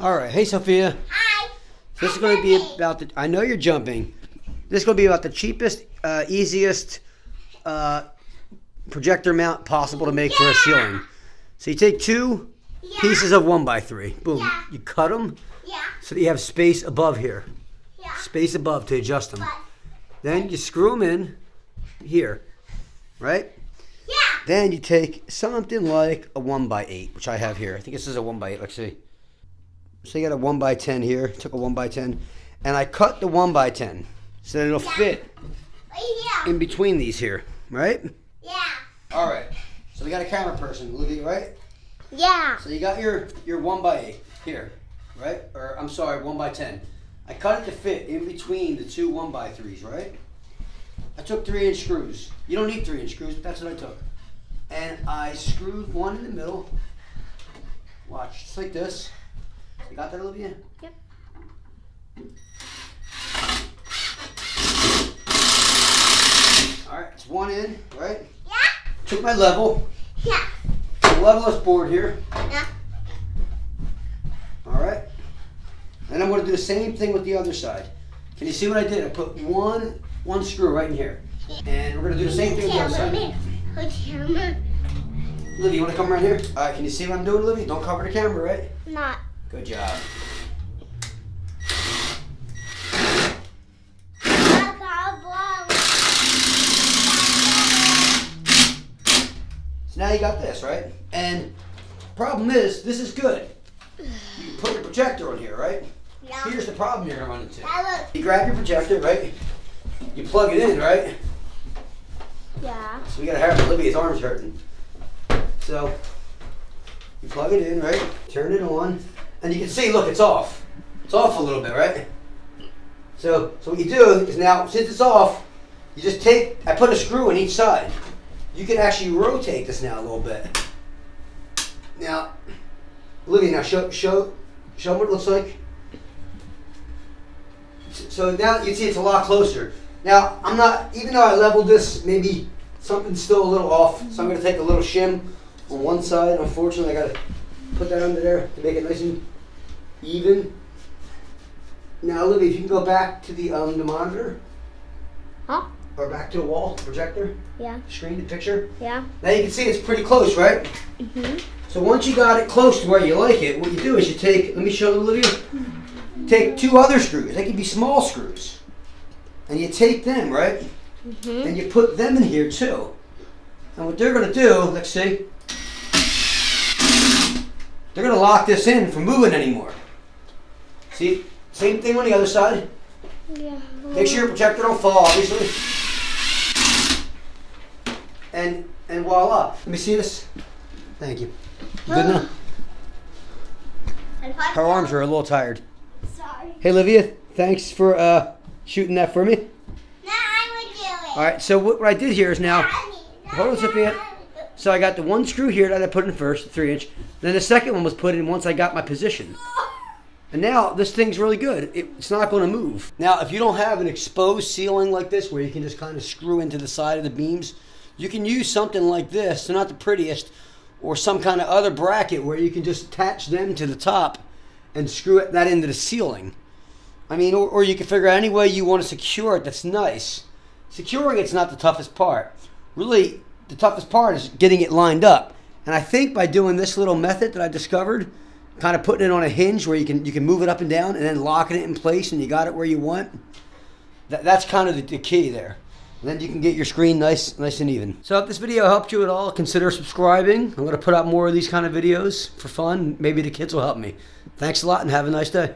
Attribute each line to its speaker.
Speaker 1: All right. Hey, Sophia.
Speaker 2: Hi.
Speaker 1: This is going to be about the... I know you're jumping. This is going to be about the cheapest, easiest projector mount possible to make for a ceiling. So you take two pieces of 1x3. Boom.
Speaker 2: Yeah.
Speaker 1: You cut them
Speaker 2: Yeah.
Speaker 1: so that you have space above here.
Speaker 2: Yeah.
Speaker 1: Space above to adjust them.
Speaker 2: But,
Speaker 1: Then you screw them in here, right?
Speaker 2: yeah.
Speaker 1: Then you take something like a 1x8, which I have here. I think this is a 1x8. Let's see. So you got a 1x10 here. Took a 1x10, and I cut the 1x10 so that it'll fit
Speaker 2: Right
Speaker 1: in between these here, right?
Speaker 2: Yeah.
Speaker 1: All right. So we got a camera person, Olivia, right?
Speaker 2: Yeah.
Speaker 1: So you got your 1x8 here, right? Or I'm sorry, 1x10. I cut it to fit in between the two 1x3s, right? I took 3-inch screws. You don't need 3-inch screws, but that's what I took. And I screwed one in the middle. Watch, just like this. You got that, Olivia?
Speaker 2: Yep.
Speaker 1: All right, it's one in, right?
Speaker 2: Yeah.
Speaker 1: Took my level.
Speaker 2: Yeah.
Speaker 1: Level this board here.
Speaker 2: Yeah.
Speaker 1: All right. And I'm going to do the same thing with the other side. Can you see what I did? I put one screw right in here. And we're going to do the same thing with the other side. Olivia, you want to come right here? All right, can you see what I'm doing, Olivia? Don't cover the camera, right?
Speaker 2: Not.
Speaker 1: Good job. So now you got this, right? And problem is, this is good. You can put your projector on here, right?
Speaker 2: Yeah.
Speaker 1: Here's the problem you're going to run into.
Speaker 2: That
Speaker 1: You grab your projector, right? You plug it in, right?
Speaker 2: Yeah.
Speaker 1: So we got to have Olivia's arm's hurting. So you plug it in, right? Turn it on. And you can see, look, it's off. It's off a little bit, right? So what you do is now, since it's off, you just take, I put a screw on each side. You can actually rotate this now a little bit. Now, Olivia, now show them what it looks like. So now you see it's a lot closer. Now, I'm not, even though I leveled this, maybe something's still a little off. So I'm going to take a little shim on one side. Unfortunately, I got to put that under there to make it nice and even. Now, Olivia, if you can go back to the monitor.
Speaker 2: Huh?
Speaker 1: Or back to the wall, the projector.
Speaker 2: Yeah.
Speaker 1: Screen, the picture.
Speaker 2: Yeah.
Speaker 1: Now you can see it's pretty close, right?
Speaker 2: Mhm.
Speaker 1: So once you got it close to where you like it, what you do is you take, let me show you, Olivia. Take two other screws. They can be small screws. And you take them, right?
Speaker 2: Mhm.
Speaker 1: And you put them in here too. And what they're going to do, let's see. They're going to lock this in from moving anymore. See? Same thing on the other side.
Speaker 2: Yeah.
Speaker 1: Make sure your projector don't fall, obviously. And voila. Let me see this. Thank you. You good now? Her arms are a little tired.
Speaker 2: Sorry.
Speaker 1: Hey, Olivia, thanks for shooting that for me.
Speaker 2: No, I would do it.
Speaker 1: All right, so what I did here is now, hold on, Sophia. So I got the one screw here that I put in first, 3-inch. Then the second one was put in once I got my position. And now this thing's really good. It's not going to move. Now, if you don't have an exposed ceiling like this where you can just kind of screw into the side of the beams, you can use something like this. They're not the prettiest, or some kind of other bracket where you can just attach them to the top and screw that into the ceiling. I mean, or you can figure out any way you want to secure it that's nice. Securing it's not the toughest part. Really, the toughest part is getting it lined up. And I think by doing this little method that I discovered, kind of putting it on a hinge where you can move it up and down and then locking it in place and you got it where you want, that's kind of the key there. And then you can get your screen nice and even. So if this video helped you at all, consider subscribing. I'm going to put out more of these kind of videos for fun. Maybe the kids will help me. Thanks a lot and have a nice day.